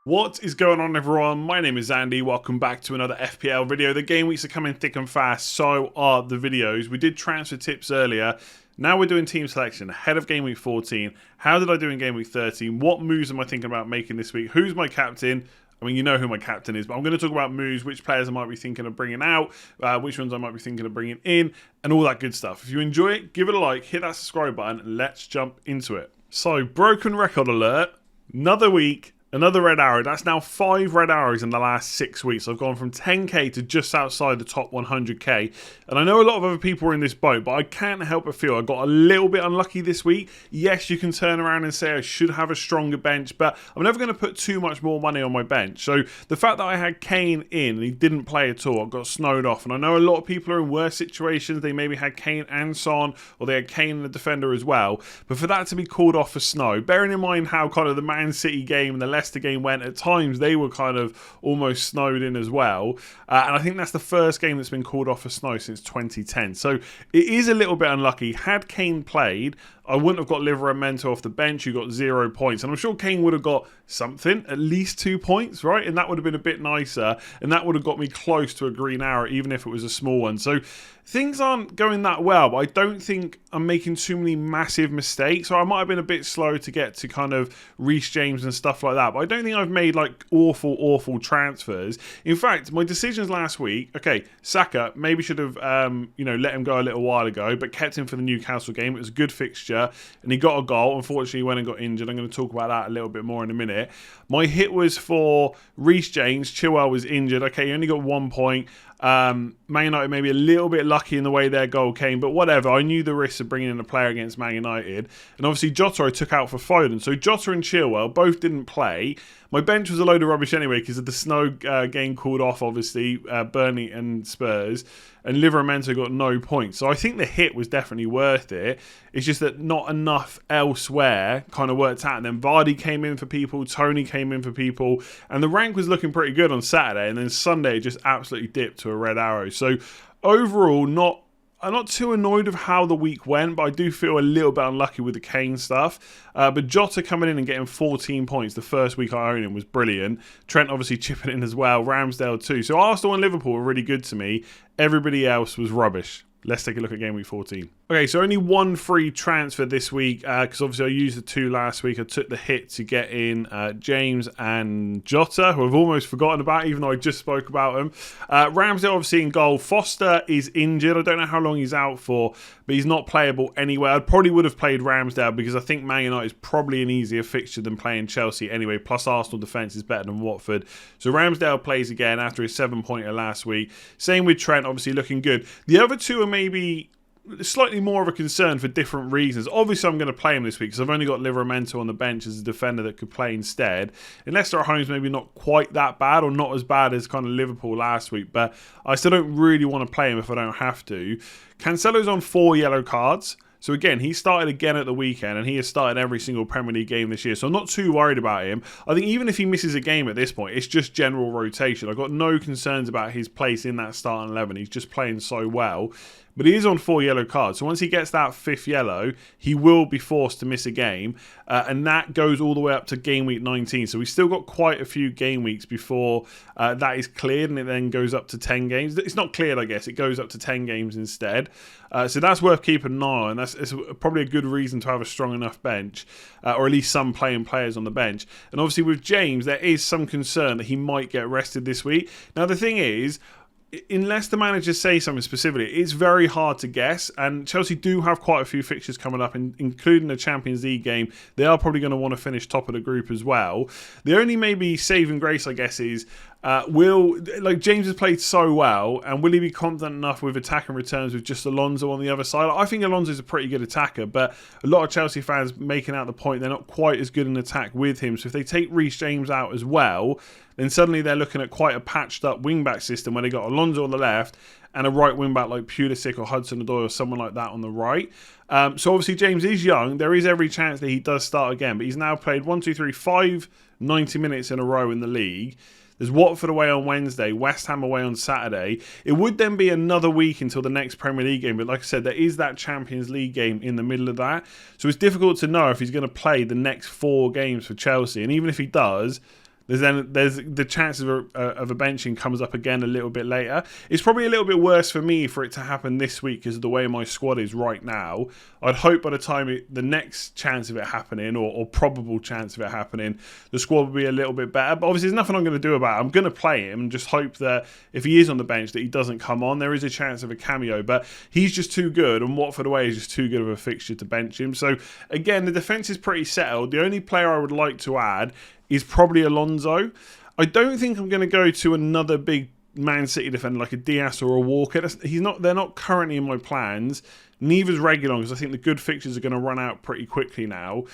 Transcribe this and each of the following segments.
What is going on, everyone? My name is Andy. Welcome back to another FPL video. The game weeks are coming thick and fast, so are the videos. We did transfer tips earlier. Now we're doing team selection ahead of game week 14. How did I do in game week 13? What moves am I thinking about making this week? Who's my captain? I mean, you know who my captain is, but I'm going to talk about moves, which players I might be thinking of bringing out, which ones I might be thinking of bringing in, and all that good stuff. If you enjoy it, give it a like, hit that subscribe button, and let's jump into it. So, broken record alert. Another week. Another red arrow. That's now 5 red arrows in the last 6 weeks. I've gone from 10k to just outside the top 100k. And I know a lot of other people are in this boat, but I can't help but feel I got a little bit unlucky this week. Yes, you can turn around and say I should have a stronger bench, but I'm never going to put too much more money on my bench. So the fact that I had Kane in and he didn't play at all, I got snowed off. And I know a lot of people are in worse situations. They maybe had Kane and Son, or they had Kane and the defender as well. But for that to be called off for snow, bearing in mind how kind of the Man City game and the Leicester game went, at times they were kind of almost snowed in as well, and I think that's the first game that's been called off for snow since 2010, so it is a little bit unlucky. Had Kane played, I wouldn't have got Livramento off the bench, who got 0 points, and I'm sure Kane would have got something, at least 2 points, right? And that would have been a bit nicer, and that would have got me close to a green arrow, even if it was a small one. So things aren't going that well, but I don't think I'm making too many massive mistakes. So I might have been a bit slow to get to kind of Reece James and stuff like that, but I don't think I've made like awful transfers. In fact, my decisions last week, okay, Saka, maybe should have let him go a little while ago, but kept him for the Newcastle game. It was a good fixture, and he got a goal. Unfortunately, he went and got injured. I'm going to talk about that a little bit more in a minute. My hit was for Reece James. Chilwell was injured. Okay, he only got 1 point. Man United maybe a little bit lucky in the way their goal came, but whatever. I knew the risks of bringing in a player against Man United, and obviously Jota I took out for Foden. So Jota and Chilwell both didn't play. My bench was a load of rubbish anyway because of the snow game called off, obviously, Burnley and Spurs, and Livramento got no points. So I think the hit was definitely worth it. It's just that not enough elsewhere kind of worked out. And then Vardy came in for people, Tony came in for people, and the rank was looking pretty good on Saturday, and then Sunday it just absolutely dipped to a red arrow. So overall, I'm not too annoyed with how the week went, but I do feel a little bit unlucky with the Kane stuff. But Jota coming in and getting 14 points the first week I owned him was brilliant. Trent obviously chipping in as well. Ramsdale too. So Arsenal and Liverpool were really good to me. Everybody else was rubbish. Let's take a look at game week 14. Okay, so only one free transfer this week because obviously I used the 2 last week. I took the hit to get in James and Jota, who I've almost forgotten about, even though I just spoke about them. Ramsdale obviously in goal. Foster is injured. I don't know how long he's out for, but he's not playable anyway. I probably would have played Ramsdale because I think Man United is probably an easier fixture than playing Chelsea anyway. Plus Arsenal defence is better than Watford. So Ramsdale plays again after his 7-pointer last week. Same with Trent, obviously looking good. The other two are maybe slightly more of a concern for different reasons. Obviously, I'm going to play him this week because I've only got Livramento on the bench as a defender that could play instead. And Leicester at home is maybe not quite that bad, or not as bad as kind of Liverpool last week, but I still don't really want to play him if I don't have to. Cancelo's on 4 yellow cards. So again, he started again at the weekend, and he has started every single Premier League game this year. So I'm not too worried about him. I think even if he misses a game at this point, it's just general rotation. I've got no concerns about his place in that starting 11. He's just playing so well. But he is on 4 yellow cards. So once he gets that 5th yellow, he will be forced to miss a game. And that goes all the way up to game week 19. So we've still got quite a few game weeks before that is cleared. And it then goes up to 10 games. It's not cleared, I guess. It goes up to 10 games instead. So that's worth keeping an eye on. It's probably a good reason to have a strong enough bench. Or at least some playing players on the bench. And obviously with James, there is some concern that he might get rested this week. Now the thing is, unless the managers say something specifically, it's very hard to guess. And Chelsea do have quite a few fixtures coming up, including the Champions League game. They are probably going to want to finish top of the group as well. The only maybe saving grace, I guess, is James has played so well, and will he be confident enough with attacking returns with just Alonso on the other side? I think Alonso's a pretty good attacker, but a lot of Chelsea fans making out the point they're not quite as good in attack with him. So if they take Reece James out as well, then suddenly they're looking at quite a patched up wing-back system where they got Alonso on the left and a right wing-back like Pulisic or Hudson-Odoi or someone like that on the right. So obviously James is young. There is every chance that he does start again, but he's now played 5 90 minutes in a row in the league. There's Watford away on Wednesday, West Ham away on Saturday. It would then be another week until the next Premier League game. But like I said, there is that Champions League game in the middle of that. So it's difficult to know if he's going to play the next 4 games for Chelsea. And even if he does, there's the chances of a benching comes up again a little bit later. It's probably a little bit worse for me for it to happen this week because of the way my squad is right now. I'd hope by the time the next chance of it happening, or probable chance of it happening, the squad will be a little bit better. But obviously there's nothing I'm going to do about it. I'm going to play him and just hope that if he is on the bench that he doesn't come on. There is a chance of a cameo, but he's just too good, and Watford away is just too good of a fixture to bench him. So again, the defence is pretty settled. The only player I would like to add is probably Alonso. I don't think I'm going to go to another big Man City defender like a Diaz or a Walker. They're not currently in my plans. Neither's Reguilon, because I think the good fixtures are going to run out pretty quickly now.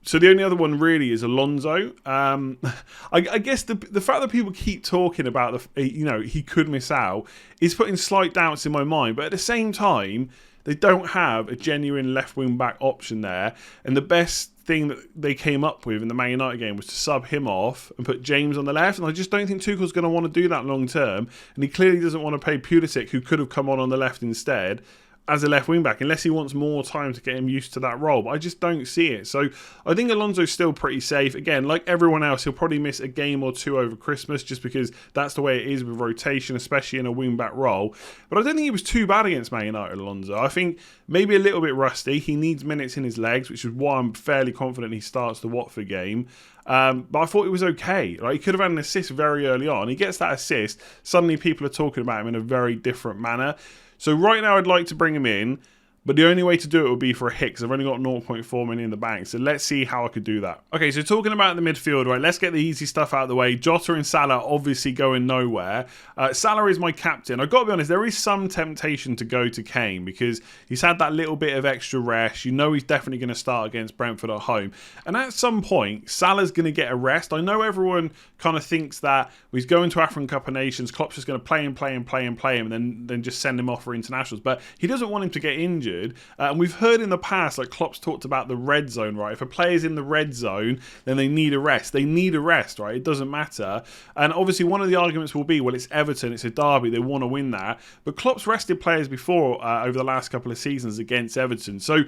So the only other one really is Alonso. I guess the fact that people keep talking about he could miss out is putting slight doubts in my mind. But at the same time, they don't have a genuine left wing back option there, and the best thing that they came up with in the Man United game was to sub him off and put James on the left, and I just don't think Tuchel's going to want to do that long term, and he clearly doesn't want to pay Pulisic, who could have come on the left instead, as a left wing back, unless he wants more time to get him used to that role. But I just don't see it. So I think Alonso's still pretty safe. Again, like everyone else, he'll probably miss a game or two over Christmas just because that's the way it is with rotation, especially in a wing back role. But I don't think he was too bad against Man United, Alonso. I think maybe a little bit rusty. He needs minutes in his legs, which is why I'm fairly confident he starts the Watford game. But I thought it was okay. Like, he could have had an assist very early on. He gets that assist. Suddenly people are talking about him in a very different manner. So right now I'd like to bring him in, but the only way to do it would be for a hit because I've only got 0.4 million in the bank. So let's see how I could do that. Okay, so talking about the midfield, right, let's get the easy stuff out of the way. Jota and Salah obviously going nowhere. Salah is my captain. I've got to be honest, there is some temptation to go to Kane because he's had that little bit of extra rest. You know he's definitely going to start against Brentford at home. And at some point, Salah's going to get a rest. I know everyone kind of thinks that he's going to African Cup of Nations, Klopp's just going to play him and then just send him off for internationals. But he doesn't want him to get injured. And we've heard in the past, like Klopp's talked about the red zone, right? If a player's in the red zone, then they need a rest. They need a rest, right? It doesn't matter. And obviously one of the arguments will be, well, it's Everton, it's a derby, they want to win that. But Klopp's rested players before over the last couple of seasons against Everton. So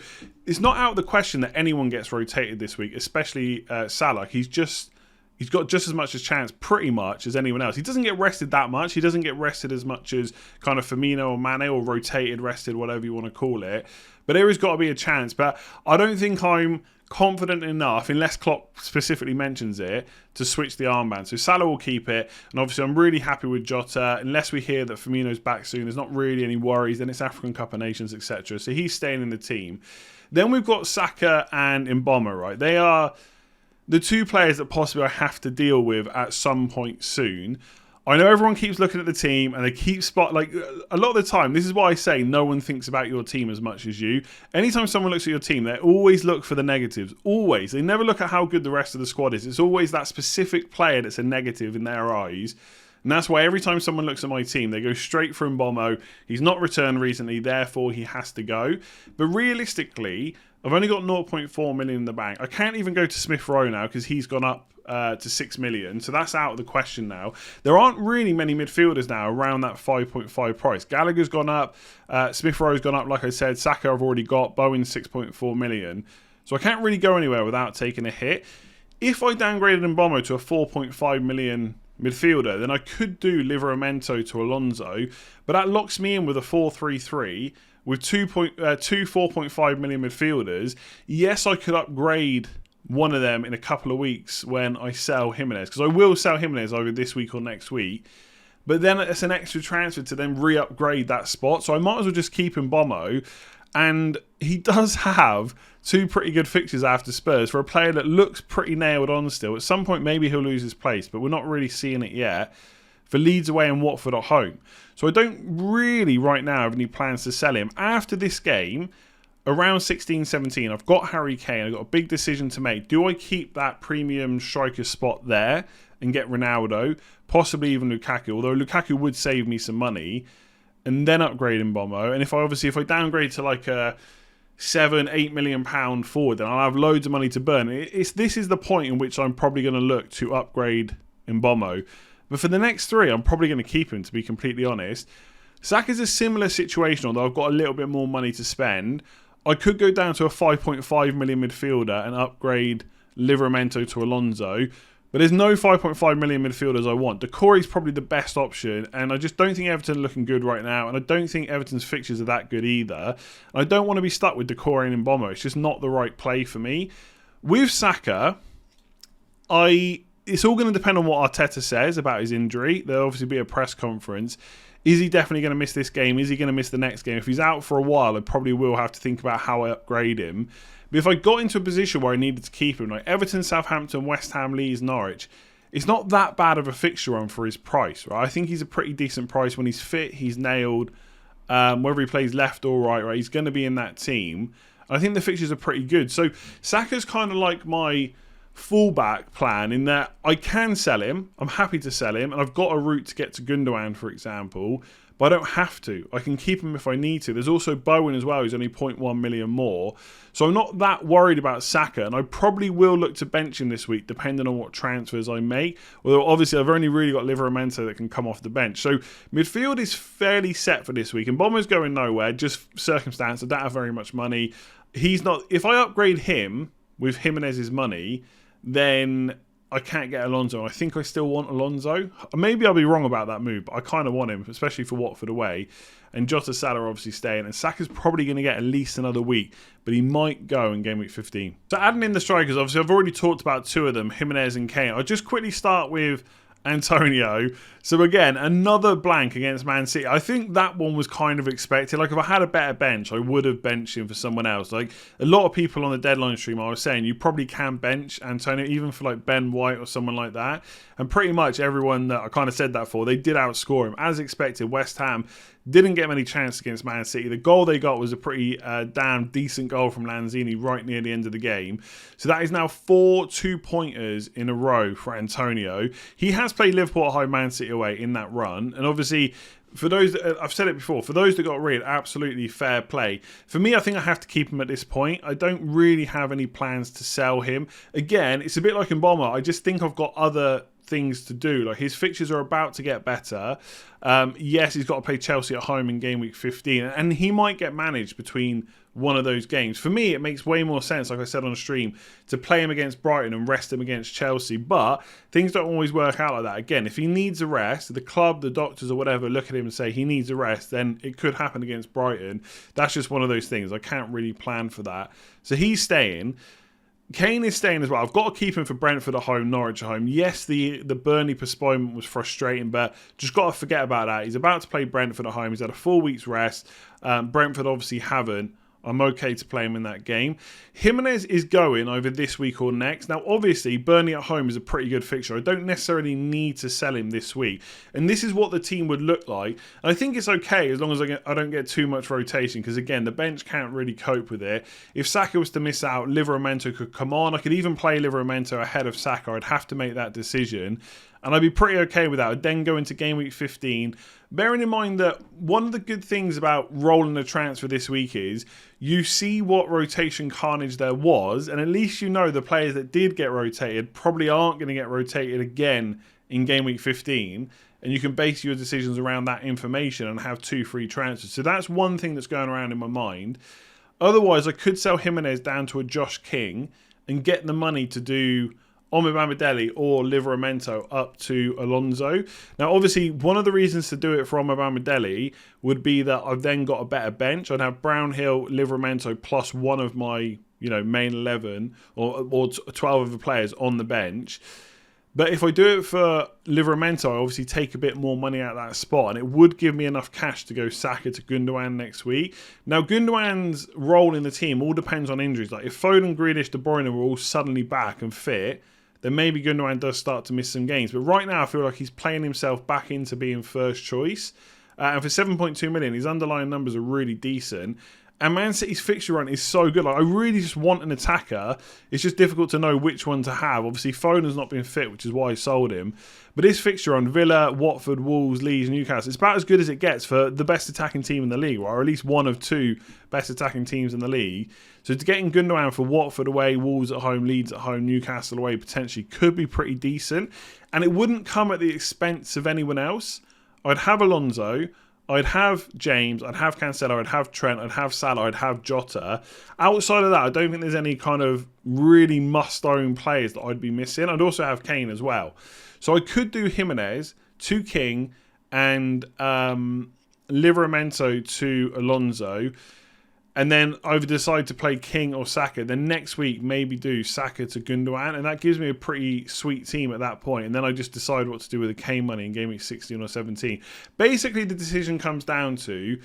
it's not out of the question that anyone gets rotated this week, especially Salah. He's got just as much a chance, pretty much, as anyone else. He doesn't get rested that much. He doesn't get rested as much as kind of Firmino or Mane, or rotated, rested, whatever you want to call it. But there has got to be a chance. But I don't think I'm confident enough, unless Klopp specifically mentions it, to switch the armband. So Salah will keep it. And obviously I'm really happy with Jota. Unless we hear that Firmino's back soon, there's not really any worries. Then it's African Cup of Nations, etc. So he's staying in the team. Then we've got Saka and Mboma, right? They are the two players that possibly I have to deal with at some point soon. I know everyone keeps looking at the team and they keep a lot of the time, this is why I say no one thinks about your team as much as you. Anytime someone looks at your team, they always look for the negatives. Always. They never look at how good the rest of the squad is. It's always that specific player that's a negative in their eyes. And that's why every time someone looks at my team, they go straight for Mboma. He's not returned recently, therefore he has to go. But realistically, I've only got 0.4 million in the bank. I can't even go to Smith Rowe now because he's gone up to 6 million. So that's out of the question now. There aren't really many midfielders now around that 5.5 price. Gallagher's gone up. Smith Rowe's gone up, like I said. Saka I've already got. Bowen's 6.4 million. So I can't really go anywhere without taking a hit. If I downgraded Mboma to a 4.5 million midfielder, then I could do Livramento to Alonso. But that locks me in with a 4-3-3. With two 4.5 million midfielders. Yes, I could upgrade one of them in a couple of weeks when I sell Jimenez, because I will sell Jimenez either this week or next week. But then it's an extra transfer to then re-upgrade that spot. So I might as well just keep Mboma. And he does have two pretty good fixtures after Spurs for a player that looks pretty nailed on still. At some point, maybe he'll lose his place, but we're not really seeing it yet. For Leeds away and Watford at home. So I don't really right now have any plans to sell him. After this game, around 16-17, I've got Harry Kane. I've got a big decision to make. Do I keep that premium striker spot there and get Ronaldo? Possibly even Lukaku, although Lukaku would save me some money. And then upgrade Mboma. And if I downgrade to like a £7-8 million forward, then I'll have loads of money to burn. This is the point in which I'm probably going to look to upgrade Mboma. But for the next three, I'm probably going to keep him, to be completely honest. Saka's a similar situation, although I've got a little bit more money to spend. I could go down to a 5.5 million midfielder and upgrade Livramento to Alonso. But there's no 5.5 million midfielders I want. Decore's probably the best option, and I just don't think Everton are looking good right now, and I don't think Everton's fixtures are that good either. And I don't want to be stuck with Decore and Mboma. It's just not the right play for me. With Saka, it's all going to depend on what Arteta says about his injury. There'll obviously be a press conference. Is he definitely going to miss this game? Is he going to miss the next game? If he's out for a while, I probably will have to think about how I upgrade him. But if I got into a position where I needed to keep him, like Everton, Southampton, West Ham, Leeds, Norwich, it's not that bad of a fixture run for his price, right? I think he's a pretty decent price when he's fit, he's nailed. Whether he plays left or right, he's going to be in that team. I think the fixtures are pretty good. So Saka's kind of like my fullback plan in that I can sell him. I'm happy to sell him, and I've got a route to get to Gundogan, for example, but I don't have to. I can keep him if I need to. There's also Bowen as well, who's only 0.1 million more. So I'm not that worried about Saka, and I probably will look to bench him this week, depending on what transfers I make. Although, obviously, I've only really got Livramento that can come off the bench. So midfield is fairly set for this week, and Bomber's going nowhere, just circumstance. I don't have very much money. He's not. If I upgrade him with Jimenez's money, then I can't get Alonso. I think I still want Alonso. Maybe I'll be wrong about that move, but I kind of want him, especially for Watford away. And Jota, Salah obviously staying. And Saka's probably going to get at least another week, but he might go in game week 15. So adding in the strikers, obviously I've already talked about two of them, Jimenez and Kane. I'll just quickly start with Antonio. So again, another blank against Man City. I think that one was kind of expected. Like if I had a better bench, I would have benched him for someone else. Like a lot of people on the deadline stream, I was saying you probably can bench Antonio, even for like Ben White or someone like that. And pretty much everyone that I kind of said that for, they did outscore him. As expected, West Ham didn't get many chances against Man City. The goal they got was a pretty damn decent goal from Lanzini right near the end of the game. So that is now 4 2-pointers in a row for Antonio. He has played Liverpool at home, Man City away in that run. And obviously, for those that, I've said it before, for those that got rid, absolutely fair play. For me, I think I have to keep him at this point. I don't really have any plans to sell him. Again, it's a bit like Mboma. I just think I've got other things to do. Like his fixtures are about to get better. Yes, he's got to play Chelsea at home in game week 15, and he might get managed between one of those games. For me, it makes way more sense, like I said on stream, to play him against Brighton and rest him against Chelsea. But things don't always work out like that. Again, if he needs a rest, the club, the doctors or whatever look at him and say he needs a rest, then it could happen against Brighton. That's just one of those things. I can't really plan for that. So he's staying. Kane is staying as well. I've got to keep him for Brentford at home, Norwich at home. Yes, the Burnley postponement was frustrating, but just got to forget about that. He's about to play Brentford at home. He's had a 4 week's rest. Brentford obviously haven't. I'm okay to play him in that game. Jimenez is going over this week or next. Now, obviously, Burnley at home is a pretty good fixture. I don't necessarily need to sell him this week. And this is what the team would look like. And I think it's okay as long as I don't get too much rotation, because, again, the bench can't really cope with it. If Saka was to miss out, Livramento could come on. I could even play Livramento ahead of Saka. I'd have to make that decision. And I'd be pretty okay with that. I'd then go into game week 15. Bearing in mind that one of the good things about rolling a transfer this week is you see what rotation carnage there was, and at least you know the players that did get rotated probably aren't going to get rotated again in game week 15. And you can base your decisions around that information and have 2 free transfers. So that's one thing that's going around in my mind. Otherwise, I could sell Jimenez down to a Josh King and get the money to do Omobamidele or Livramento up to Alonso. Now, obviously, one of the reasons to do it for Omobamidele would be that I've then got a better bench. I'd have Brownhill, Livramento plus one of my main 11 or 12 of the players on the bench. But if I do it for Livramento, I obviously take a bit more money out of that spot, and it would give me enough cash to go Saka to Gundogan next week. Now, Gundogan's role in the team all depends on injuries. Like if Foden, Grealish, De Bruyne were all suddenly back and fit, then maybe Gundogan does start to miss some games. But right now, I feel like he's playing himself back into being first choice. And for 7.2 million, his underlying numbers are really decent. And Man City's fixture run is so good. Like, I really just want an attacker. It's just difficult to know which one to have. Obviously, Foden's not been fit, which is why I sold him. But this fixture on Villa, Watford, Wolves, Leeds, Newcastle, it's about as good as it gets for the best attacking team in the league, or at least one of 2 best attacking teams in the league. So to getting Gundogan for Watford away, Wolves at home, Leeds at home, Newcastle away potentially could be pretty decent. And it wouldn't come at the expense of anyone else. I'd have Alonso. I'd have James, I'd have Cancelo, I'd have Trent, I'd have Salah, I'd have Jota. Outside of that, I don't think there's any kind of really must-own players that I'd be missing. I'd also have Kane as well. So I could do Jimenez to King and Livramento to Alonso. And then either decide to play King or Saka. Then next week, maybe do Saka to Gundogan. And that gives me a pretty sweet team at that point. And then I just decide what to do with the Kane money in game week 16 or 17. Basically, the decision comes down to,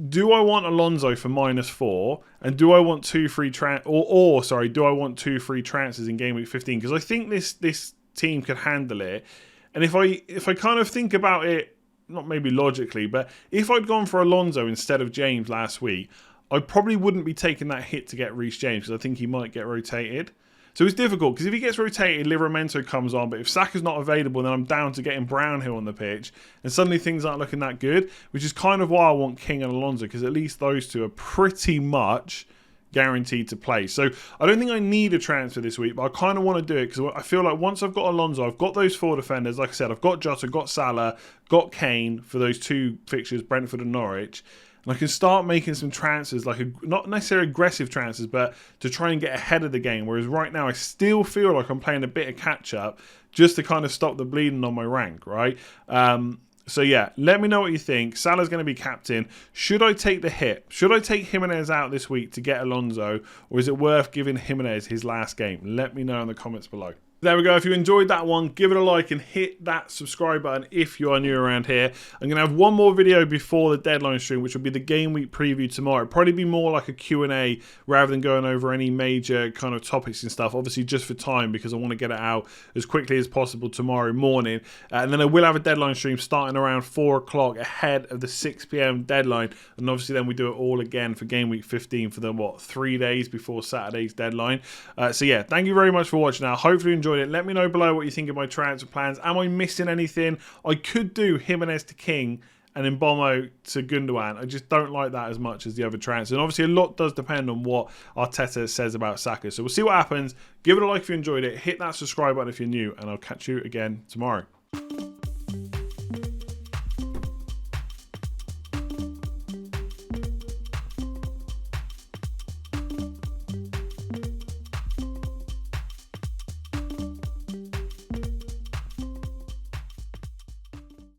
do I want Alonso for -4? And do I want two free do I want 2 free transfers in game week 15? Because I think this team could handle it. And if I kind of think about it, not maybe logically, but if I'd gone for Alonso instead of James last week, I probably wouldn't be taking that hit to get Reece James because I think he might get rotated. So it's difficult because if he gets rotated, Livramento comes on. But if Saka's not available, then I'm down to getting Brownhill on the pitch. And suddenly things aren't looking that good, which is kind of why I want King and Alonso, because at least those two are pretty much guaranteed to play. So I don't think I need a transfer this week, but I kind of want to do it because I feel like once I've got Alonso, I've got those 4 defenders. Like I said, I've got Jota, got Salah, got Kane for those 2 fixtures, Brentford and Norwich. And I can start making some transfers, like not necessarily aggressive transfers, but to try and get ahead of the game. Whereas right now, I still feel like I'm playing a bit of catch up just to kind of stop the bleeding on my rank, right? So yeah, let me know what you think. Salah's going to be captain. Should I take the hit? Should I take Jimenez out this week to get Alonso? Or is it worth giving Jimenez his last game? Let me know in the comments below. There we go. If you enjoyed that one, give it a like and hit that subscribe button if you are new around here. I'm going to have one more video before the deadline stream, which will be the game week preview tomorrow. It'll probably be more like a Q&A rather than going over any major kind of topics and stuff. Obviously, just for time, because I want to get it out as quickly as possible tomorrow morning. And then I will have a deadline stream starting around 4 o'clock ahead of the 6 p.m. deadline. And obviously, then we do it all again for game week 15 for the, 3 days before Saturday's deadline. So yeah, thank you very much for watching. Now, hopefully you enjoyed it. Let me know below what you think of my transfer plans. Am I missing anything? I could do Jimenez to King and Mbeumo to Gundogan. I just don't like that as much as the other transfers. And obviously a lot does depend on what Arteta says about Saka. So we'll see what happens. Give it a like if you enjoyed it. Hit that subscribe button if you're new. And I'll catch you again tomorrow.